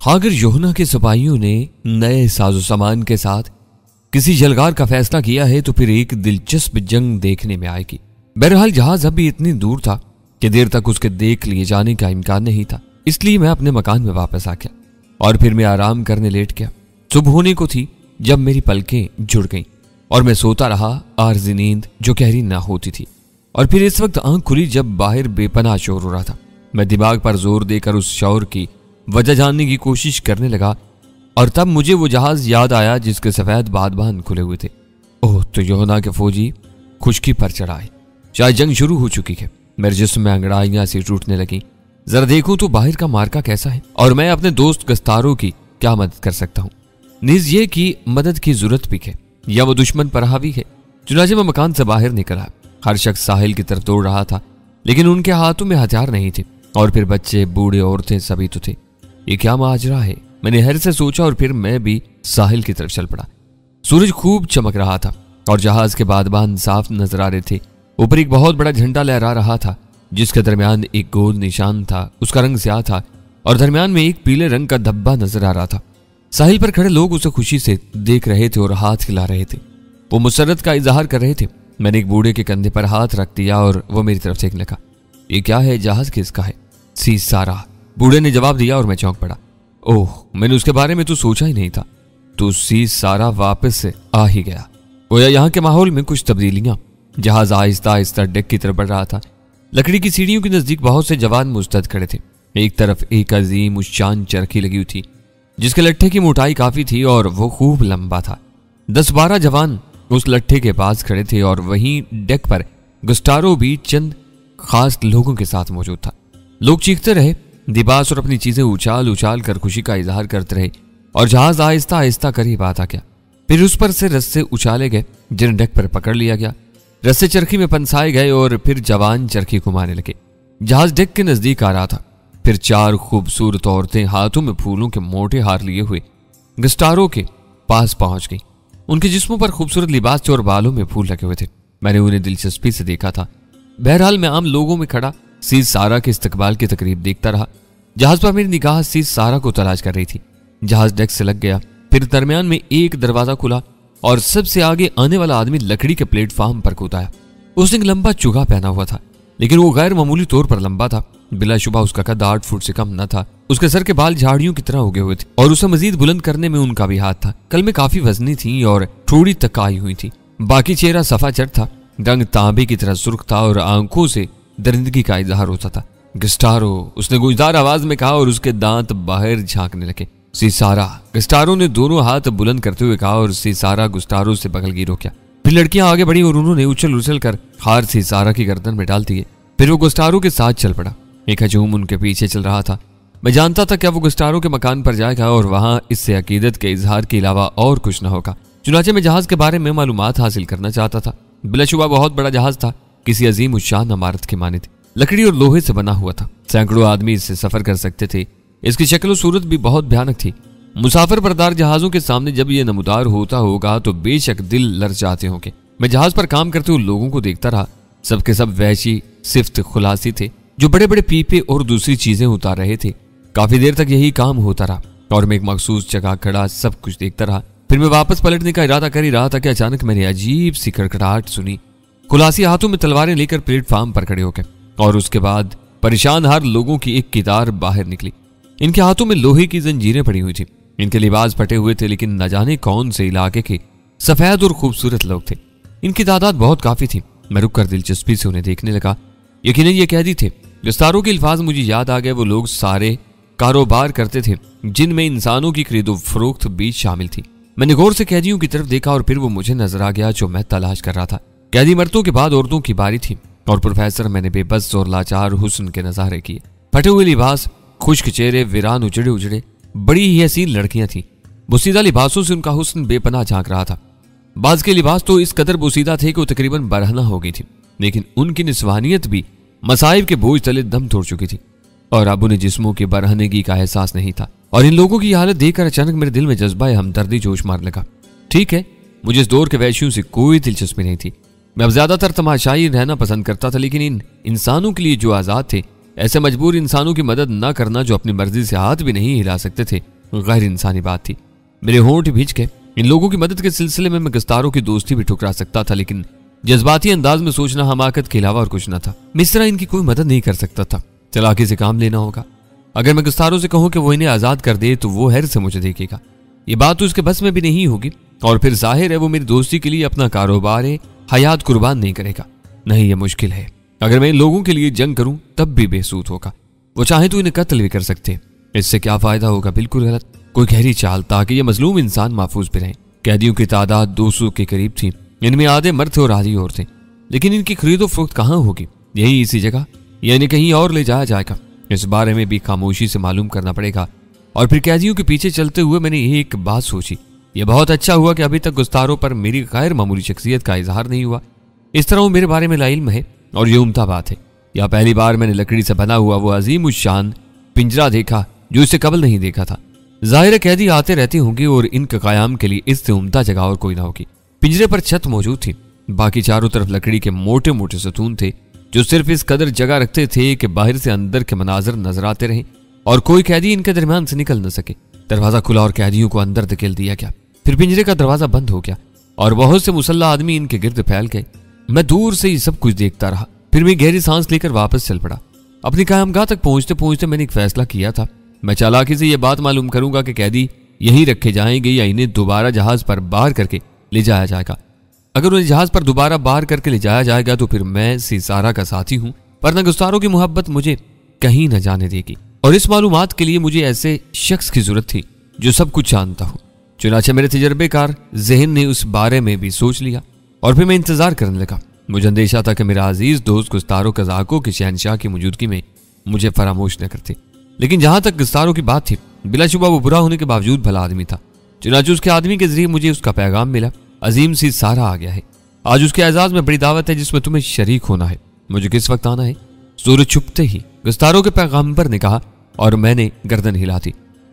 हाँ, अगर योना के सिपाहियों ने नए साजो सामान के साथ किसी जलगार का फैसला किया है तो फिर एक दिलचस्प जंग देखने में आएगी। बहरहाल जहाज अभी इतनी दूर था कि देर तक उसके देख लिए जाने का इम्कान नहीं था, इसलिए मैं अपने मकान में वापस आ गया और फिर मैं आराम करने लेट गया। सुबह होने को थी जब मेरी पलकें जुड़ गईं और मैं सोता रहा, आरज़ी नींद जो गहरी ना होती थी। और फिर इस वक्त आंख खुली जब बाहर बेपनाह शोर हो रहा था। मैं दिमाग पर जोर देकर उस शोर की वजह जानने की कोशिश करने लगा और तब मुझे वो जहाज याद आया जिसके सफेद बादबान खुले हुए थे। ओह, तो योना के फौजी खुशकी पर चढ़ाए, शायद जंग शुरू हो चुकी है। मेरे जिस्म में अंगड़ाइयां सी टूटने लगी। जरा देखूं तो बाहर का मार्का कैसा है और मैं अपने दोस्त गस्तारों की क्या मदद कर सकता हूँ। नीज ये कि मदद की जरूरत भी है या वो दुश्मन पर हावी है। चुनाचे में मकान से बाहर निकला। हर शख्स साहिल की तरफ दौड़ रहा था, लेकिन उनके हाथों में हथियार नहीं थे। और फिर बच्चे, बूढ़े, औरतें सभी तो थे। ये क्या माजरा है, मैंने हैर से सोचा और फिर मैं भी साहिल की तरफ चल पड़ा। सूरज खूब चमक रहा था और जहाज के बादबान साफ नजर आ रहे थे। ऊपर एक बहुत बड़ा झंडा लहरा रहा था जिसके दरमियान एक गोल निशान था। उसका रंग स्याह था और दरमियान में एक पीले रंग का धब्बा नजर आ रहा था। साहिल पर खड़े लोग उसे खुशी से देख रहे थे और हाथ हिला रहे थे। वो मुसरत का इजहार कर रहे थे। मैंने एक बूढ़े के कंधे पर हाथ रख दिया और वो मेरी तरफ देखने लगा। ये क्या है, जहाज किसका है? सी सारा, बूढ़े ने जवाब दिया और मैं चौंक पड़ा। ओह, मैंने उसके बारे में तो सोचा ही नहीं था। तो सी सारा वापस से आ ही गया। गोया यहाँ के माहौल में कुछ तब्दीलियां। जहाज आहिस्ता आहिस्ता डेक की तरफ बढ़ रहा था। लकड़ी की सीढ़ियों के नजदीक बहुत से जवान मुस्तैद खड़े थे। एक तरफ एक अजीम उच्चान चरखी लगी हुई थी जिसके लट्ठे की मोटाई काफी थी और वो खूब लंबा था। 10-12 जवान उस लट्ठे के पास खड़े थे और वहीं डेक पर गुस्टारो भी चंद खास लोगों के साथ मौजूद था। लोग चीखते रहे, दिबास और अपनी चीजें उछाल उछाल कर खुशी का इजहार करते रहे और जहाज आहिस्ता आहिस्ता करीब आता गया। फिर उस पर से रस्से उछाले गए जिन्हें डेक पर पकड़ लिया गया। रस्से चरखी में पंसाए गए और फिर जवान चरखी घुमाने लगे। जहाज डेक के नजदीक आ रहा था। फिर 4 खूबसूरत औरतें हाथों में फूलों के मोटे हार लिए हुए गस्टारो के पास पहुंच गई। उनके जिस्मों पर खूबसूरत लिबास थे और बालों में फूल लगे हुए थे। मैंने उन्हें दिलचस्पी से देखा था। बहरहाल मैं आम लोगों में खड़ा सी सारा के इस्तकबाल की तकरीब देखता रहा। जहाज पर मेरी निगाह सी सारा को तलाश कर रही थी। जहाज डेक से लग गया। फिर दरमियान में एक दरवाजा खुला और सबसे आगे आने वाला आदमी लकड़ी के प्लेटफॉर्म पर कूद आया। उसने एक लंबा चुगा पहना हुआ था, लेकिन वो गैर मामूली तौर पर लंबा था। बिलाशुबा उसका कद 8 फुट से कम न था। उसके सर के बाल झाड़ियों की तरह उगे हुए थे और उसे मजीद बुलंद करने में उनका भी हाथ था। कल में काफी वजनी थी और थोड़ी तकाई हुई थी। बाकी चेहरा सफाचर था, रंग तांबे की तरह सुर्ख था और आंखों से दरिंदगी का इजहार होता था। गस्टारो, उसने गूंजदार आवाज में कहा और उसके दांत बाहर झांकने लगे। सीसारा, गस्टारो ने दोनों हाथ बुलंद करते हुए कहा और सीसारा गुस्टारो से बगलगी रोका। फिर लड़कियां आगे बढ़ी और उन्होंने उछल उछल कर हार सीसारा की गर्दन में डाल दिए। फिर वो गुस्टारो के साथ चल पड़ा। एक हजूम उनके पीछे चल रहा था। मैं जानता था क्या वो गुस्टारो के मकान पर जाएगा और वहां इससे अकीदत के इजहार के अलावा और कुछ न होगा। चुनाचे में जहाज के बारे में मालूमात हासिल करना चाहता था। बिलाशुबा बहुत बड़ा जहाज था, किसी अजीम उशान इमारत की माने थे। लकड़ी और लोहे से बना हुआ था। सैकड़ों आदमी इससे सफर कर सकते थे। इसकी शक्ल और सूरत भी बहुत भयानक थी। मुसाफिर बरदार जहाजों के सामने जब यह नमूदार होता होगा तो बेशक दिल लरचाते होंगे। मैं जहाज पर काम करते हुए लोगों को देखता रहा। सबके सब वहशी सिफ्त खुलासी थे जो बड़े बड़े पीपे और दूसरी चीजें उतार रहे थे। काफी देर तक यही काम होता रहा और मैं एक मखसूस जगह खड़ा सब कुछ देखता रहा। फिर मैं वापस पलटने का इरादा कर ही रहा था कि अचानक मैंने अजीब सी खड़खड़ाहट सुनी। खुलासी हाथों में तलवारें लेकर प्लेटफॉर्म पर खड़े हो गए और उसके बाद परेशान हार लोगों की एक कितार बाहर निकली। इनके हाथों में लोहे की जंजीरें पड़ी हुई थी। इनके लिबास फटे हुए थे, लेकिन न जाने कौन से इलाके के सफेद और खूबसूरत लोग थे। इनकी तादाद बहुत काफी थी। मैं रुककर दिलचस्पी से उन्हें देखने लगा। यकीनन ये कैदी थे। गस्तारों के अल्फाज मुझे याद आ गए। वो लोग सारे कारोबार करते थे जिनमें इंसानों की खरीदो फरोख्त भी शामिल थी। मैंने गौर से कैदियों की तरफ देखा और फिर वो मुझे नजर आ गया जो मैं तलाश कर रहा था। कैदी मर्दों के बाद औरतों की बारी थी और प्रोफेसर मैंने बेबस और लाचार हुस्न के नजारे किए। फटे हुए लिबास, खुश्क चेहरे, वीरान उजड़े उजड़े बड़ी ही हसीन लड़कियां थीं। बोसीदा लिबासों से उनका हुस्न बेपनाह झांक रहा था। बाज के लिबास तो इस कदर बोसीदा थे कि वो तकरीबन बरहना हो गई थी, लेकिन उनकी निस्वानियत भी मसाइब के बोझ तले दम तोड़ चुकी थी और अब उन्हें जिस्मों के बरहनगी का एहसास नहीं था। और इन लोगों की हालत देखकर अचानक मेरे दिल में जज्बा हमदर्दी जोश मारने लगा। ठीक है, मुझे इस दौर के वैश्यों से कोई दिलचस्पी नहीं थी। मैं अब ज्यादातर तमाशाई रहना पसंद करता था, लेकिन इन इंसानों के लिए जो आजाद थे ऐसे मजबूर इंसानों की मदद न करना जो अपनी मर्जी से हाथ भी नहीं हिला सकते थे, गैर इंसानी बात थी। मेरे होंठ भींच के इन लोगों की मदद के सिलसिले में मैं गिरफ्तारों की दोस्ती भी ठुकरा सकता था, लेकिन जज्बाती अंदाज में सोचना हमाकत के अलावा और कुछ न था। मैं इस तरह इनकी कोई मदद नहीं कर सकता था। चालाकी से काम लेना होगा। अगर मैं गिरफ्तारों से कहूं कि वो इन्हें आजाद कर दे तो वो हैर से मुझे देखेगा। ये बात तो उसके बस में भी नहीं होगी, और फिर जाहिर है वो मेरी दोस्ती के लिए अपना कारोबार हयात कुर्बान नहीं करेगा। नहीं, ये मुश्किल है। अगर मैं इन लोगों के लिए जंग करूं तब भी बेसूद होगा। वो चाहे तो इन्हें कत्ल भी कर सकते। इससे क्या फायदा होगा? बिल्कुल गलत। कोई गहरी चाल ताकि ये मजलूम इंसान महफूज भी रहें। कैदियों की तादाद 200 के करीब थी। इनमें आधे मर्द थे और आधी औरतें। लेकिन इनकी खरीदो फरोख्त कहाँ होगी? यही इसी जगह, या इन्हें कहीं और ले जाया जाएगा? इस बारे में भी खामोशी से मालूम करना पड़ेगा। और फिर कैदियों के पीछे चलते हुए मैंने एक बात सोची। यह बहुत अच्छा हुआ कि अभी तक गुस्तारों पर मेरी गैर मामूली शख्सियत का इजहार नहीं हुआ। इस तरह वो मेरे बारे में लाइल्म है, और ये उम्दा बात है। या पहली बार मैंने लकड़ी से बना हुआ वो अजीम उस शान पिंजरा देखा जो इससे कबल नहीं देखा था। जाहिर कैदी आते रहते होंगे और इनके कयाम के लिए इससे उम्दा जगह और कोई ना होगी। पिंजरे पर छत मौजूद थी। बाकी चारों तरफ लकड़ी के मोटे मोटे सतून थे जो सिर्फ इस कदर जगह रखते थे कि बाहर से अंदर के मनाजर नजर आते रहे और कोई कैदी इनके दरमियान से निकल न सके। दरवाजा खुला और कैदियों को अंदर धकेल दिया गया। फिर पिंजरे का दरवाजा बंद हो गया और बहुत से मुसल्ला आदमी इनके गिर्द फैल गए। मैं दूर से ही सब कुछ देखता रहा। फिर मैं गहरी सांस लेकर वापस चल पड़ा। अपनी कायमगाह तक पहुंचते पहुंचते मैंने एक फैसला किया था। मैं चालाकी से यह बात मालूम करूंगा कि कैदी यहीं रखे जाएंगे या इन्हें दोबारा जहाज पर बाहर करके ले जाया जाएगा। अगर उन्हें जहाज पर दोबारा बाहर करके ले जाया जाएगा तो फिर मैं सीसारा का साथी हूं, वरना गुस्तारों की मोहब्बत मुझे कहीं न जाने देगी। और इस मालूमात के लिए मुझे ऐसे शख्स की जरूरत थी जो सब कुछ जानता हो। चुनाचे मेरे तजर्बेकार जहन ने उस बारे में भी सोच लिया और फिर मैं इंतजार करने लगा। मुझे अंदेशा था कि मेरा अजीज दोस्त गुस्तारों कज़ाकों के शहनशाह की मौजूदगी में मुझे फरामोश न करते। लेकिन जहां तक गुस्तारों की बात थी, बिलाशुबा वो बुरा होने के बावजूद भला आदमी था। चुनाचे उसके आदमी के जरिए मुझे उसका पैगाम मिला। अजीम सी सारा आ गया है। आज उसके एजाज में बड़ी दावत है जिसमें तुम्हें शरीक होना है। मुझे किस वक्त आना है? सूरज छुपते ही गुस्तारों के पैगाम्बर ने कहा और मैंने गर्दन हिला दी।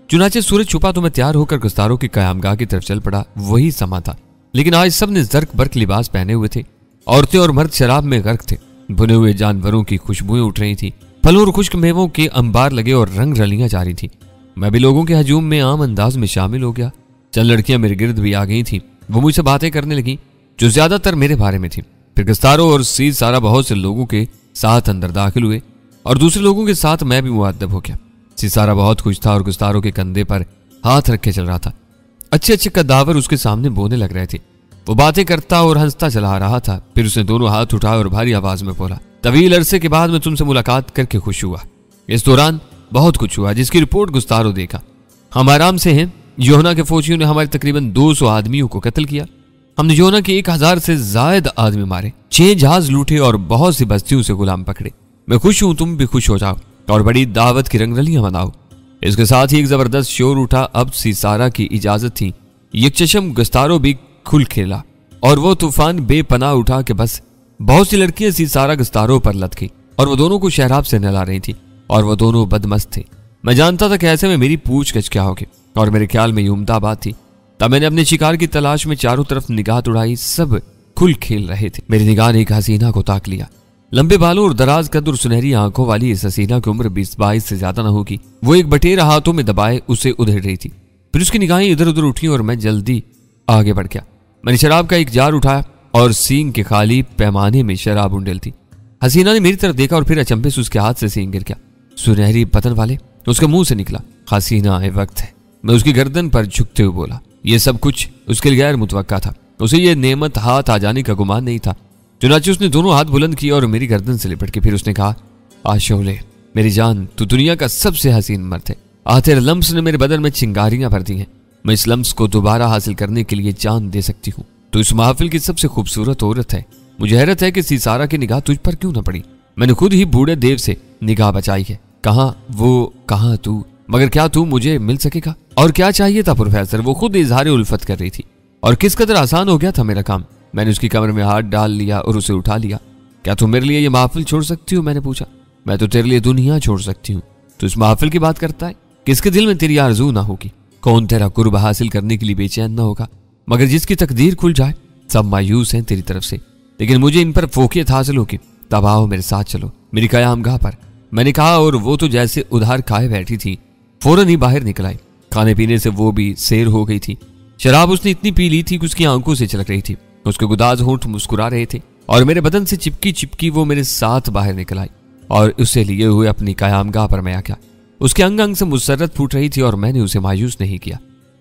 चुनाचे सूरज छुपा तो मैं तैयार होकर गुस्तारों की कयामगाह की तरफ चल पड़ा। वही समा था, लेकिन आज सब ने जर्क बर्क लिबास पहने हुए थे। औरतें और मर्द शराब में गर्क थे। भुने हुए जानवरों की खुशबुएं उठ रही थी। फलों और खुश्क मेवों के अंबार लगे और रंग रलियां जारी थी। मैं भी लोगों के हजूम में आम अंदाज में शामिल हो गया। चंद लड़कियां मेरे गिर्द भी आ गई थी। वो मुझसे बातें करने लगी जो ज्यादातर मेरे बारे में थी। फिर गुस्तारों और सीज सारा बहुत से लोगों के साथ अंदर दाखिल हुए और दूसरे लोगों के साथ मैं भी मुअद्दब हो गया। सिसारा बहुत खुश था और गुस्तारों के कंधे पर हाथ रख के चल रहा था। अच्छे अच्छे कद्दावर उसके सामने बोने लग रहे थे। वो बातें करता और हंसता चला आ रहा था। फिर उसने दोनों हाथ उठाए और भारी आवाज में बोला, तवील अरसे के बाद मैं तुमसे मुलाकात करके खुश हुआ। इस दौरान बहुत कुछ हुआ जिसकी रिपोर्ट गुस्तारों देखा। हम आराम से हैं। योना के फौजियों ने हमारे तकरीबन 200 आदमियों को कत्ल किया। हमने योना के 1000 से जायद आदमी मारे, 6 जहाज लूटे और बहुत सी बस्तियों से गुलाम पकड़े। मैं खुश हूं, तुम भी खुश हो जाओ और बड़ी दावत की रंगरलियां मनाओ। इसके साथ ही एक जबरदस्त शोर उठा। अब सीसारा की इजाजत थी। यकचशम गुस्तारों भी खुल खेला और वो तूफान बेपनाह उठा कि बस बहुत सी लड़कियां सीसारा गुस्तारों पर लद गई और वो दोनों को शहराब से नहला रही थी और वो दोनों बदमस्त थे। मैं जानता था कि ऐसे में मेरी पूछगछ क्या होगी और मेरे ख्याल में यूमदा बात थी। तब मैंने अपने शिकार की तलाश में चारों तरफ निगाह उड़ाई। सब खुल खेल रहे थे। मेरी निगाह ने एक हसीना को ताक लिया। लंबे बालों और दराज कद और सुनहरी आंखों वाली इस हसीना की उम्र 20-22 से ज्यादा न होगी। वो एक बटेरा हाथों में दबाए उसे उधेड़ रही थी। फिर उसकी निगाहें इधर उधर उठी और मैं जल्दी आगे बढ़ गया। मैंने शराब का एक जार उठाया और सींग के खाली पैमाने में शराब उंडेल थी। हसीना ने मेरी तरफ देखा और फिर अचंभे से उसके हाथ से सींग गिर गया। सुनहरी बदन वाले उसके मुंह से निकला, हसीना आए वक्त है। मैं उसकी गर्दन पर झुकते हुए बोला। यह सब कुछ उसके लिए गैर मुतवक्का था। उसे यह नेमत हाथ आ जाने का गुमान नहीं था। चुनाचे उसने दोनों हाथ बुलंद किए और मेरी गर्दन से लिपट के फिर उसने कहा, आशोले मेरी जान, तू दुनिया का सबसे हसीन मर्द है। तेरे लम्स ने मेरे बदन में चिंगारियां भर दी हैं। मैं इस लम्स को दोबारा हासिल करने के लिए जान दे सकती हूँ। तो इस महफिल की सबसे खूबसूरत औरत है। मुझे हैरत है कि सीसारा की निगाह तुझ पर क्यों न पड़ी। मैंने खुद ही बूढ़े देव से निगाह बचाई है। कहाँ वो, कहाँ तू, मगर क्या तू मुझे मिल सकेगा? और क्या चाहिए था प्रोफेसर? वो खुद इजहार उल्फत कर रही थी और किस कदर आसान हो गया था मेरा काम। मैंने उसकी कमर में हाथ डाल लिया और उसे उठा लिया। क्या तुम मेरे लिए ये महफिल छोड़ सकती हो? मैंने पूछा। मैं तो तेरे लिए दुनिया छोड़ सकती हूँ। तो इस महफिल की बात करता है? किसके दिल में तेरी आरजू ना होगी? कौन तेरा कुर्ब हासिल करने के लिए बेचैन ना होगा? मगर जिसकी तकदीर खुल जाए, सब मायूस हैं तेरी तरफ से, लेकिन मुझे इन पर फोकियत हासिल होगी। तब आओ मेरे साथ चलो मेरी कयामगाह पर। मैंने कहा, और वो तो जैसे उधार खाए बैठी थी, फौरन ही बाहर निकल आई। खाने पीने से वो भी सैर हो गई थी। शराब उसने इतनी पी ली थी कि उसकी आंखों से छलक रही थी। उसके गुदाज होंठ मुस्कुरा रहे थे और मेरे बदन से चिपकी चिपकी वो मेरे साथ बाहर निकल आई और उसे लिए हुए अपनी कयामगाह पर मैं आ गया। उसके अंग अंग से मुसर्रत फूट रही थी और मैंने उसे मायूस नहीं किया।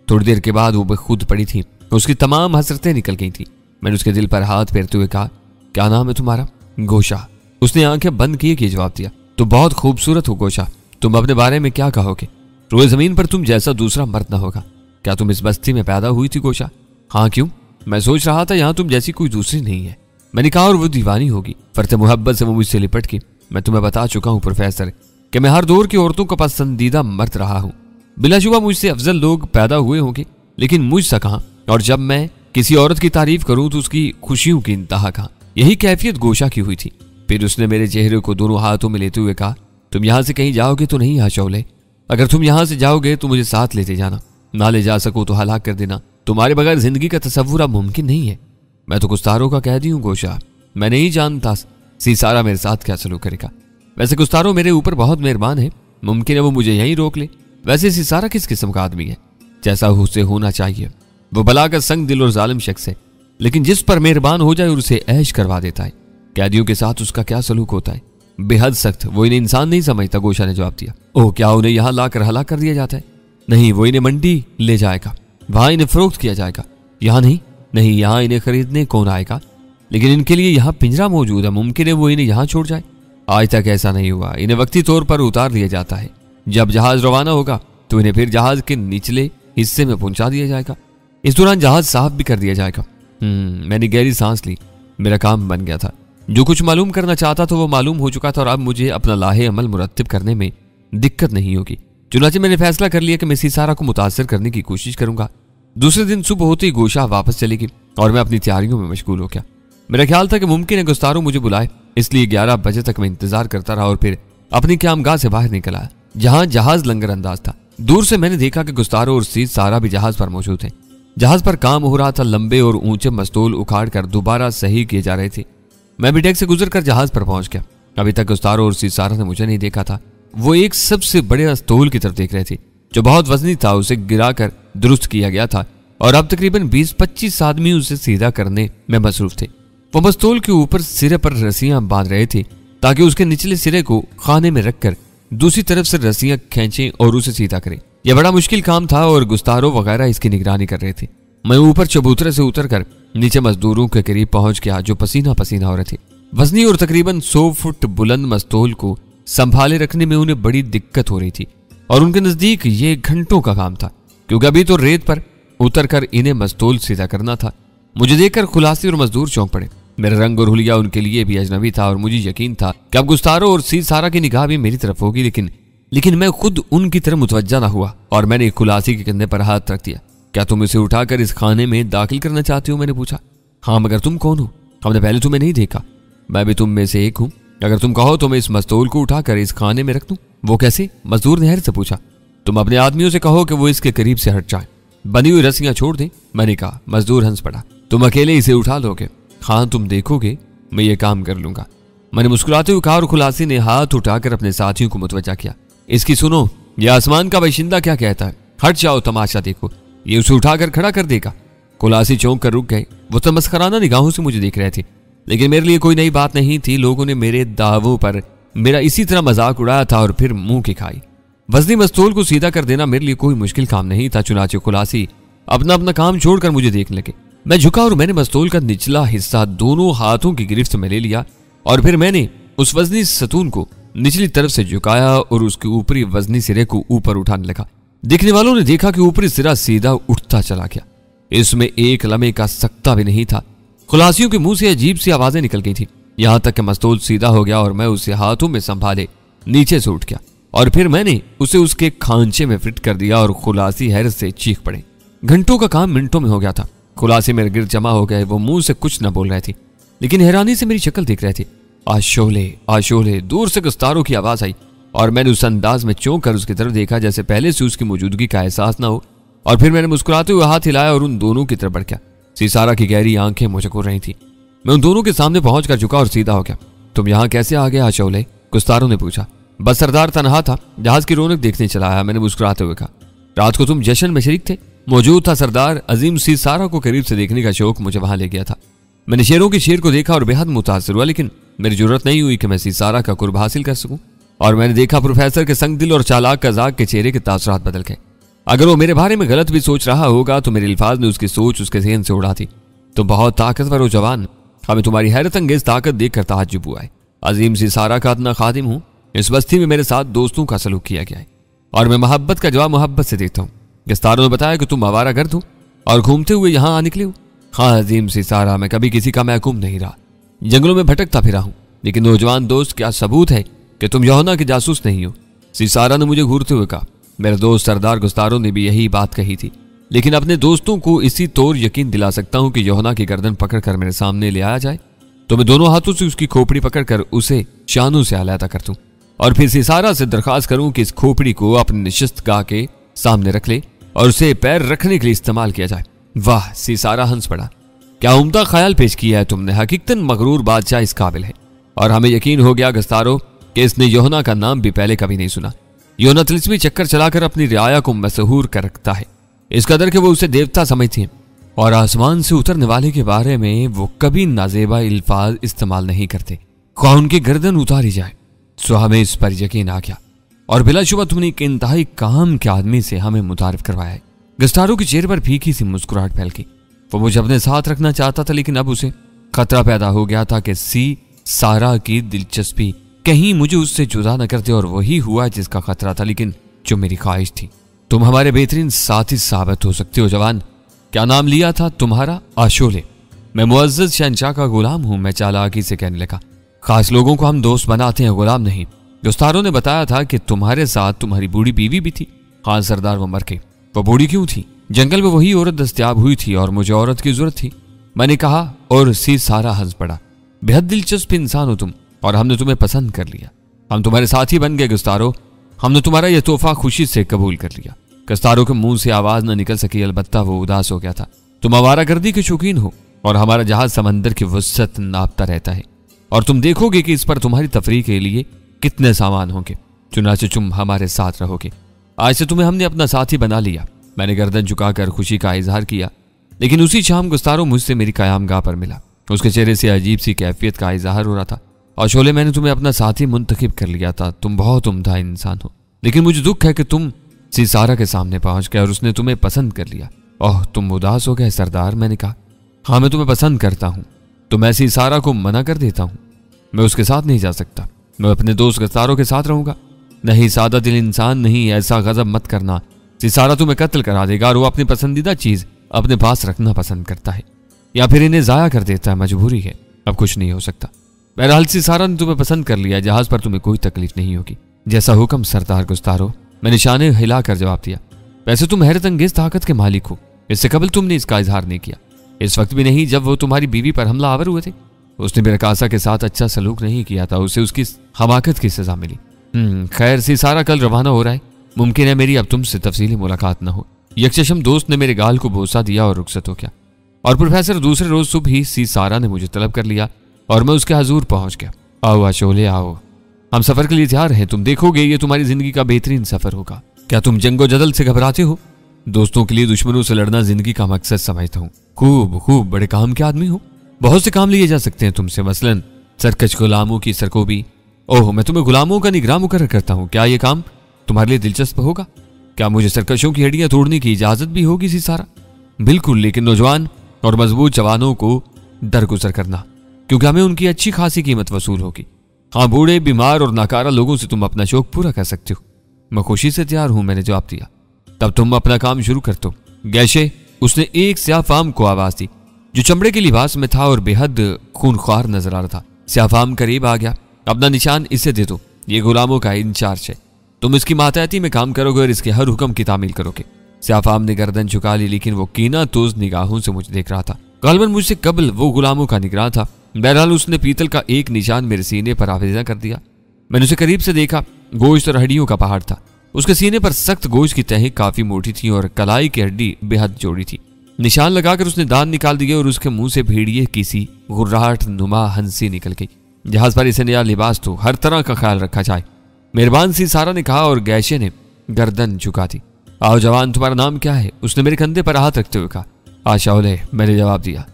थोड़ी देर के बाद वो बेखुद पड़ी थी, उसकी तमाम हसरतें निकल गई थी। मैंने उसके दिल पर हाथ फेरते हुए कहा, क्या नाम है तुम्हारा? गोशा। उसने आंखें बंद किए जवाब दिया, तुम बहुत खूबसूरत हो गोशा। तुम अपने बारे में क्या कहोगे? रोए जमीन पर तुम जैसा दूसरा मर्द न होगा। क्या तुम इस बस्ती में पैदा हुई थी गोशा? हाँ, क्यों? मैं सोच रहा था यहाँ तुम जैसी कोई दूसरी नहीं है। मैंने कहा, और वो दीवानी होगी। फरते मोहब्बत से वो मुझसे लिपट की, मैं तुम्हें बता चुका हूँ प्रोफेसर कि मैं हर दौर की औरतों का पसंदीदा मर्द रहा हूँ। बिलाशुबा मुझसे अफजल लोग पैदा हुए होंगे, लेकिन मुझसे कहाँ। और जब मैं किसी औरत की तारीफ करूं तो उसकी खुशियों की इंतहा कहाँ। यही कैफियत गोशा की हुई थी। फिर उसने मेरे चेहरे को दोनों हाथों में लेते हुए कहा, तुम यहाँ से कहीं जाओगे तो नहीं आशौले। अगर तुम यहाँ से जाओगे तो मुझे साथ लेते जाना, ना ले जा सको तो हलाक कर देना। तुम्हारे बगैर जिंदगी का तसव्वुर अब मुमकिन नहीं है। मैं तो गुस्तारों का कह दी हूँ गोशा, मैं नहीं जानता सीसारा मेरे साथ क्या सलूक करेगा। वैसे गुस्तारो मेरे ऊपर बहुत मेहरबान है, मुमकिन है वो मुझे यहीं रोक ले। वैसे सीसारा किस किस्म का आदमी है? जैसा उसे होना चाहिए। वो भला का संग दिल और जालिम शख्स है, लेकिन जिस पर मेहरबान हो जाए उसे ऐश करवा देता है। कैदियों के साथ उसका क्या सलूक होता है? बेहद सख्त। वो इन्हें इंसान नहीं समझता, गोशा ने जवाब दिया। ओह, क्या उन्हें यहाँ लाकर हलाक कर दिया जाता है? नहीं, वो इन्हें मंडी ले जाएगा, वहां इन्हें फरोख्त किया जाएगा। यहाँ नहीं, नहीं, यहाँ इन्हें खरीदने कौन आएगा? लेकिन इनके लिए यहाँ पिंजरा मौजूद है, मुमकिन है वो इन्हें यहाँ छोड़ जाए। आज तक ऐसा नहीं हुआ। इन्हें वक्ती तौर पर उतार दिया जाता है। जब जहाज रवाना होगा तो इन्हें फिर जहाज के निचले हिस्से में पहुंचा दिया जाएगा। इस दौरान जहाज साफ भी कर दिया जाएगा। मैंने गहरी सांस ली। मेरा काम बन गया था। जो कुछ मालूम करना चाहता था वो मालूम हो चुका था और अब मुझे अपना लाहे अमल मुरत्तिब करने में दिक्कत नहीं होगी। चुनाचे मैंने फैसला कर लिया कि मैं सीसारा को मुतासर करने की कोशिश करूंगा। दूसरे दिन सुबह होते ही गोशा वापस चलेगी और मैं अपनी तैयारियों में मशगूल हो गया। मेरा ख्याल था कि मुमकिन है गुस्तारो मुझे बुलाए, इसलिए 11 बजे तक मैं इंतजार करता रहा और फिर अपनी क़यामगाह से बाहर निकल आया, जहां जहाज लंगर अंदाज था। दूर से मैंने देखा कि गुस्तारो और सीसारा भी जहाज पर मौजूद थे। जहाज पर काम हो रहा था। लंबे और ऊंचे मस्तूल उखाड़ कर दोबारा सही किए जा रहे थे। मैं भी डेक से गुजरकर जहाज पर पहुंच गया। अभी तक गुस्तारो और सीसारा ने मुझे नहीं देखा था। वो एक सबसे बड़े मस्तूल की तरफ देख रहे थे जो बहुत वजनी था। उसे गिराकर दुरुस्त किया गया था और अब तकरीबन 20-25 आदमी उसे सीधा करने में मसरूफ थे। वो मस्तूल के ऊपर सिरे पर रस्सियां बांध रहे थे ताकि उसके निचले सिरे को खाने में रखकर दूसरी तरफ से रस्सियां खींचें और उसे सीधा करें। यह बड़ा मुश्किल काम था और गुस्तारो वगैरह इसकी निगरानी कर रहे थे। मैं ऊपर चबूतरे से उतरकर नीचे मजदूरों के करीब पहुंच गया जो पसीना पसीना हो रहे थे। वजनी और तकरीबन 100 फुट बुलंद मस्तूल को संभाले रखने में उन्हें बड़ी दिक्कत हो रही थी और उनके नजदीक ये घंटों का काम था, क्योंकि अभी तो रेत पर उतरकर इन्हें मस्तूल सीधा करना था। मुझे देखकर खुलासी और मजदूर चौंक पड़े। मेरा रंग और हुलिया उनके लिए भी अजनबी था और मुझे यकीन था कि अब गुस्तारो और सीसारा की निगाह भी मेरी तरफ होगी, लेकिन मैं खुद उनकी तरफ मुतवज्जा न हुआ और मैंने खुलासी के कंधे पर हाथ रख दिया। क्या तुम इसे उठाकर इस खाने में दाखिल करना चाहते हो? मैंने पूछा। हाँ, मगर तुम कौन हो? हमने पहले तुम्हें नहीं देखा। मैं भी तुम में से एक हूँ। अगर तुम कहो तो मैं इस मस्तूल को उठाकर इस खाने में रख दूं। वो कैसे? मजदूर ने हैरत से पूछा। तुम अपने आदमियों से कहो कि वो इसके करीब से हट जाए, बनी हुई रस्सियां छोड़ दें। मैंने कहा। मजदूर हंस पड़ा। तुम अकेले इसे उठा लोगे? हाँ, तुम देखोगे, मैं ये काम कर लूंगा। मैंने मुस्कुराते हुए कहा और खुलासी ने हाथ उठाकर अपने साथियों को मुतवज्जा किया। इसकी सुनो, यह आसमान का बाशिंदा क्या कहता है। हट जाओ, तमाशा देखो। ये उसे उठाकर खड़ा कर देगा। खुलासी चौंक कर रुक गए। वो तो मस्खराना निगाहों से मुझे देख रहे थे, लेकिन मेरे लिए कोई नई बात नहीं थी। लोगों ने मेरे दावों पर मेरा इसी तरह मजाक उड़ाया था और फिर मुंह की खाई। वजनी मस्तूल को सीधा कर देना मेरे लिए कोई मुश्किल काम नहीं था। चुनाचे खुलासी अपना अपना काम छोड़कर मुझे देखने लगे। मैं झुका और मैंने मस्तूल का निचला हिस्सा दोनों हाथों की गिरफ्त में ले लिया और फिर मैंने उस वजनी सतून को निचली तरफ से झुकाया और उसके ऊपरी वजनी सिरे को ऊपर उठाने लगा। देखने वालों ने देखा कि ऊपरी सिरा सीधा उठता चला गया। इसमें एक लम्हे का सकता भी नहीं था। खुलासियों के मुंह से अजीब सी आवाजें निकल गई थी, यहां तक कि मस्तूल सीधा हो गया और मैं उसे हाथों में संभाले नीचे से उठ गया और फिर मैंने उसे उसके खांचे में फिट कर दिया और खुलासी हैरत से चीख पड़े। घंटों का काम मिनटों में हो गया था। खुलासी मेरे गिर्द जमा हो गए। वो मुंह से कुछ न बोल रहे थे, लेकिन हैरानी से मेरी शक्ल देख रहे थे। आशोले, आशोले, दूर से गुस्तारों की आवाज आई और मैंने उस अंदाज में चौंक कर उसकी तरफ देखा जैसे पहले से उसकी मौजूदगी का एहसास न हो। और फिर मैंने मुस्कुराते हुए हाथ हिलाया और उन दोनों की तरफ बढ़ गया। सीसारा की गहरी आंखें मुझे घूर रही थी। मैं उन दोनों के सामने पहुंचकर झुका और सीधा हो गया। तुम यहाँ कैसे आ गए आशोले? गुस्तारों ने पूछा। बस सरदार तनहा था, जहाज की रौनक देखने चला आया। मैंने मुस्कुराते हुए कहा, रात को तुम जश्न में शरीक थे? मौजूद था सरदार। अजीम सीसारा को करीब से देखने का शौक मुझे वहां ले गया था। मैंने शेरों के शेर को देखा और बेहद मुतासिर हुआ, लेकिन मेरी जरूरत नहीं हुई कि मैं सीसारा का कुर्ब हासिल कर सकूं। और मैंने देखा प्रोफेसर के संग दिल और चालाक कजाक के चेहरे के तासरात बदल गए। अगर वो मेरे बारे में गलत भी सोच रहा होगा तो मेरे अल्फाज ने उसकी सोच उसके ज़हन से उड़ा थी। तुम बहुत ताकतवर हो जवान, हमें तुम्हारी हैरत अंगेज ताकत देखकर ताज्जुब हुआ है। अजीम सीसारा का अदना खादिम हूं। इस बस्ती में मेरे साथ दोस्तों का सलूक किया गया है और मैं मोहब्बत का जवाब मोहब्बत से देता हूँ। गिरफ्तारों ने बताया कि तुम आवारा गर्द हो और घूमते हुए यहाँ आ निकले हो। हाँ अजीम सीसारा, मैं कभी किसी का महकूम नहीं रहा, जंगलों में भटकता फिरा हूँ। लेकिन नौजवान दोस्त, क्या सबूत है कि तुम यौना के जासूस नहीं हो? सीसारा ने मुझे घूरते हुए कहा। मेरे दोस्त सरदार गुस्तारों ने भी यही बात कही थी, लेकिन अपने दोस्तों को इसी तौर यकीन दिला सकता हूं कि यौना की गर्दन पकड़कर मेरे सामने ले आया जाए तो मैं दोनों हाथों से उसकी खोपड़ी पकड़कर उसे शानों से अलहदा कर दूं और फिर सीसारा से दरखास्त करूं कि इस खोपड़ी को अपनी निशिस्त गाह के सामने रख ले और उसे पैर रखने के लिए इस्तेमाल किया जाए। वाह, सीसारा हंस पड़ा। क्या उम्दा ख्याल पेश किया है तुमने। हकीकतन मगरूर बादशाह इस काबिल है। और हमें यकीन हो गया गस्तारो कि इसने योहना का नाम भी पहले कभी नहीं सुना। योना तिलिस्मी चक्कर चलाकर अपनी रियाया को मशहूर कर रखता है, इस कदर कि वो उसे देवता समझती हैं और आसमान से उतरने वाले के बारे में वो कभी नाजेबा अल्फाज इस्तेमाल नहीं करते। ख्वाह उनकी गर्दन उतारी जाए। सो हमें इस पर यकीन आ गया और बिलाशुबा तुमने एक इंतहाई काम के आदमी से हमें मुतारिफ करवाया है। गस्तारो के चेहरे पर फीकी सी मुस्कुराहट फैल गई। वो मुझे अपने साथ रखना चाहता था, लेकिन अब उसे खतरा पैदा हो गया था कि सीसारा की दिलचस्पी कहीं मुझे उससे जुदा न करते और वही हुआ जिसका खतरा था, लेकिन जो मेरी ख्वाहिश थी। तुम हमारे बेहतरीन साथी साबित हो सकते हो जवान। क्या नाम लिया था तुम्हारा? आशोले। मैं मुअज्जज शहंशाह का गुलाम हूं, मैं चालाकी से कहने लगा। खास लोगों को हम दोस्त बनाते हैं, गुलाम नहीं। दोस्तारों ने बताया था कि तुम्हारे साथ तुम्हारी बूढ़ी बीवी भी थी। हाँ सरदार, वो मर गई। वो बूढ़ी क्यों थी? जंगल में वही औरत दस्तयाब हुई थी और मुझे औरत की जरूरत थी, मैंने कहा और सीसारा हंस पड़ा। बेहद दिलचस्प इंसान हो तुम और हमने तुम्हें पसंद कर लिया। हम तुम्हारे साथी बन गए गुस्तारो। हमने तुम्हारा यह तोहफा खुशी से कबूल कर लिया। गुस्तारो के मुंह से आवाज न निकल सकी, अलबत्ता वो उदास हो गया था। तुम आवारागर्दी के शौकीन हो और हमारा जहाज समंदर की वुसअत नापता रहता है और तुम देखोगे कि इस पर तुम्हारी तफरीह के लिए कितने सामान होंगे। चुनाचे तुम हमारे साथ रहोगे। आज से तुम्हें हमने अपना साथी बना लिया। मैंने गर्दन झुकाकर खुशी का इजहार किया, लेकिन उसी शाम गुस्तारो मुझसे मेरी कयामगाह पर मिला। उसके चेहरे से अजीब सी कैफियत का इजहार हो रहा था। और शोले, मैंने तुम्हें अपना साथी मुंतखब कर लिया था। तुम बहुत उम्दा इंसान हो, लेकिन मुझे दुख है कि तुम सीसारा के सामने पहुंच गए और उसने तुम्हें पसंद कर लिया। ओह, तुम उदास हो गए सरदार। मैंने कहा, हाँ मैं तुम्हें पसंद करता हूं, तो मैं सीसारा को मना कर देता हूं। मैं उसके साथ नहीं जा सकता, मैं अपने दोस्त गुस्तारो के साथ रहूंगा। नहीं, सादा दिल इंसान नहीं, ऐसा गजब मत करना। सीसारा तुम्हें कत्ल करा देगा और वो अपनी पसंदीदा चीज अपने पास रखना पसंद करता है, या फिर इन्हें जाया कर देता है। मजबूरी है, अब कुछ नहीं हो सकता। बहरहाल सीसारा ने तुम्हें पसंद कर लिया। जहाज पर तुम्हें कोई तकलीफ नहीं होगी। जैसा हुक्म सरदार गुस्तारो, मैंने निशाने हिलाकर जवाब दिया। वैसे तुम हैरत अंगेज ताकत के मालिक हो। इससे कबल तुमने इसका इजहार नहीं किया। इस वक्त भी नहीं जब वो तुम्हारी बीवी पर हमला आवर हुए थे। उसने मेरे कासा के साथ अच्छा सलूक नहीं किया था, उसे उसकी हमाकत की सजा मिली। खैर, सीसारा कल रवाना हो रहा है। मुमकिन है मेरी अब तुमसे तफसीली मुलाकात न हो। यकचशम दोस्त ने मेरे गाल को बोसा दिया और रुखसत हो गया। और प्रोफेसर दूसरे रोज सुबह ही सीसारा ने मुझे तलब कर लिया और मैं उसके हजूर पहुंच गया। आओ आशोले, आओ, हम सफर के लिए तैयार हैं। तुम देखोगे ये तुम्हारी जिंदगी का बेहतरीन सफर होगा। क्या तुम जंगो जदल से घबराते हो? दोस्तों के लिए दुश्मनों से लड़ना जिंदगी का मकसद समझता हूँ। खूब खूब बड़े काम के आदमी हो। बहुत से काम लिए जा सकते हैं तुमसे, मसलन सरकश गुलामों की सरकोबी। ओह, मैं तुम्हें गुलामों का निगरान मुकर्रर करता हूँ। क्या ये काम तुम्हारे लिए दिलचस्प होगा? क्या मुझे सरकशों की हड्डियां तोड़ने की इजाजत भी होगी सीसारा? बिल्कुल, लेकिन नौजवान और मजबूत जवानों को दरगुजर करना, क्योंकि हमें उनकी अच्छी खासी कीमत वसूल होगी। हाँ, बूढ़े, बीमार और नाकारा लोगों से तुम अपना शौक पूरा कर सकते हो। मैं खुशी से तैयार हूं, मैंने जवाब दिया। तब तुम अपना काम शुरू कर दो। गैशे, उसने एक स्याफाम को आवाज दी जो चमड़े के लिबास में था और बेहद खूनख्वार नजर आ रहा था। स्याफाम करीब आ गया। अपना निशान इसे दे दो, ये गुलामों का इंचार्ज है। तुम इसकी मातहती में काम करोगे और इसके हर हुक्म की तामील करोगे। स्याफाम ने गर्दन झुका ली, लेकिन वो कीना तोज निगाहों से मुझे देख रहा था। गालिबन मुझसे कबल वो गुलामों का निगरान था। बहरहाल उसने पीतल का एक निशान मेरे सीने पर आवेदन कर दिया। मैंने उसे करीब से देखा। गोश्त और हड्डियों का पहाड़ था। उसके सीने पर सख्त गोश्त की तहें काफी मोटी थी और कलाई की हड्डी बेहद जोड़ी थी। निशान लगाकर उसने दांत निकाल दिए और उसके मुंह से भेड़िए की सी गुर्राहट नुमा हंसी निकल गई। जहाज पर इसे नया लिबास तो हर तरह का ख्याल रखा जाए। मेहरबान सी सारा ने कहा और गैशे ने गर्दन झुका दी। आओ जवान, तुम्हारा नाम क्या है? उसने मेरे कंधे पर हाथ रखते हुए कहा। आशाओले, मैंने जवाब दिया।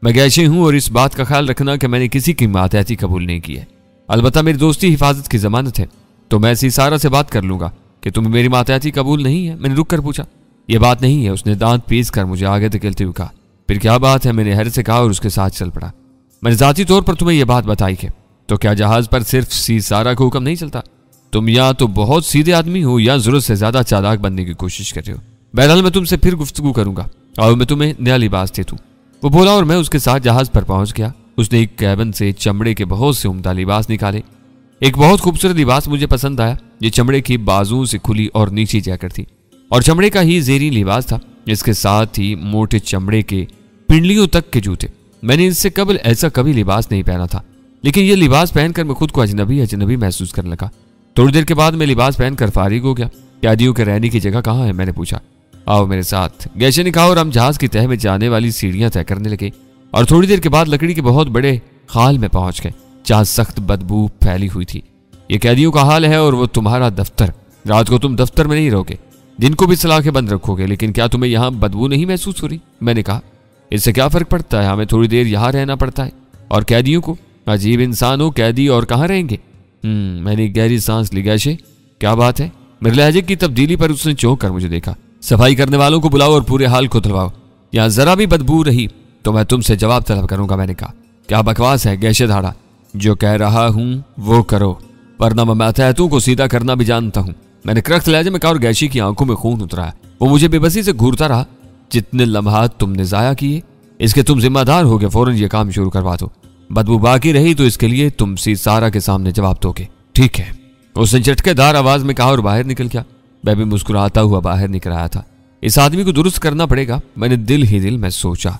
मैं गैशे हूं और इस बात का ख्याल रखना कि मैंने किसी की मातहती कबूल नहीं की है। अलबत्ता मेरी दोस्ती हिफाजत की जमानत है, तो मैं सी सारा से बात कर लूंगा कि तुम्हें मेरी मातहती कबूल नहीं है। मैंने रुक कर पूछा। यह बात नहीं है, उसने दांत पीस कर मुझे आगे धकेलते हुए कहा। फिर क्या बात है? मैंने हर से कहा और उसके साथ चल पड़ा। मैंने जाती तौर पर तुम्हें यह बात बताई कि तो क्या जहाज पर सिर्फ सी सारा का हुक्म नहीं चलता? तुम या तो बहुत सीधे आदमी हो या जरूरत से ज्यादा चालाक बनने की कोशिश कर रहे हो। बहरहाल मैं तुमसे फिर गुफ्तगू करूंगा और मैं तुम्हें नया लिबास दे दूं। वो बोला और मैं उसके साथ जहाज पर पहुंच गया। उसने एक कैबिन से चमड़े के बहुत से उम्दा लिबास निकाले। एक बहुत खूबसूरत लिबास मुझे पसंद आया। ये चमड़े की बाजुओं से खुली और नीची जैकेट थी और चमड़े का ही ज़ेरी लिबास था। इसके साथ ही मोटे चमड़े के पिंडलियों तक के जूते। मैंने इससे कबल ऐसा कभी लिबास नहीं पहना था, लेकिन यह लिबास पहनकर मैं खुद को अजनबी अजनबी महसूस करने लगा। थोड़ी देर के बाद मैं लिबास पहनकर फारिग हो गया। कैदियों के रहने की जगह कहाँ है? मैंने पूछा। आओ मेरे साथ, गैशे ने कहा और हम जहाज की तह में जाने वाली सीढ़ियां तय करने लगे और थोड़ी देर के बाद लकड़ी के बहुत बड़े खाल में पहुंच गए जहां सख्त बदबू फैली हुई थी। ये कैदियों का हाल है और वो तुम्हारा दफ्तर। रात को तुम दफ्तर में नहीं रहोगे, दिन को भी सलाखें बंद रखोगे, लेकिन क्या तुम्हें यहाँ बदबू नहीं महसूस हो रही? मैंने कहा। इससे क्या फर्क पड़ता है, हमें थोड़ी देर यहाँ रहना पड़ता है। और कैदियों को? अजीब इंसान हो, कैदी और कहाँ रहेंगे? मैंने गहरी सांस ली। गैशे, क्या बात है? मेरे लहजे की तब्दीली पर उसने चौंक कर मुझे देखा। सफाई करने वालों को बुलाओ और पूरे हाल को धुलवाओ। यहाँ जरा भी बदबू रही तो मैं तुमसे जवाब तलब करूंगा। मैंने कहा। क्या बकवास है? गैशे धाड़ा। जो कह रहा हूं वो करो, वरना मैं मातहतों को सीधा करना भी जानता हूं। मैंने करख्त लहजे में कहा और गैशी की आंखों में खून उतरा। वो मुझे बेबसी से घूरता रहा। जितने लम्हात तुमने जाया किए, इसके तुम जिम्मेदार हो गए। फौरन ये काम शुरू करवा दो। बदबू बाकी रही तो इसके लिए तुम सी सारा के सामने जवाब दोगे। ठीक है, उसने झटकेदार आवाज में कहा और बाहर निकल गया। मैं भी मुस्कुराता हुआ बाहर निकल आया था। इस आदमी को दुरुस्त करना पड़ेगा, मैंने दिल ही दिल में सोचा।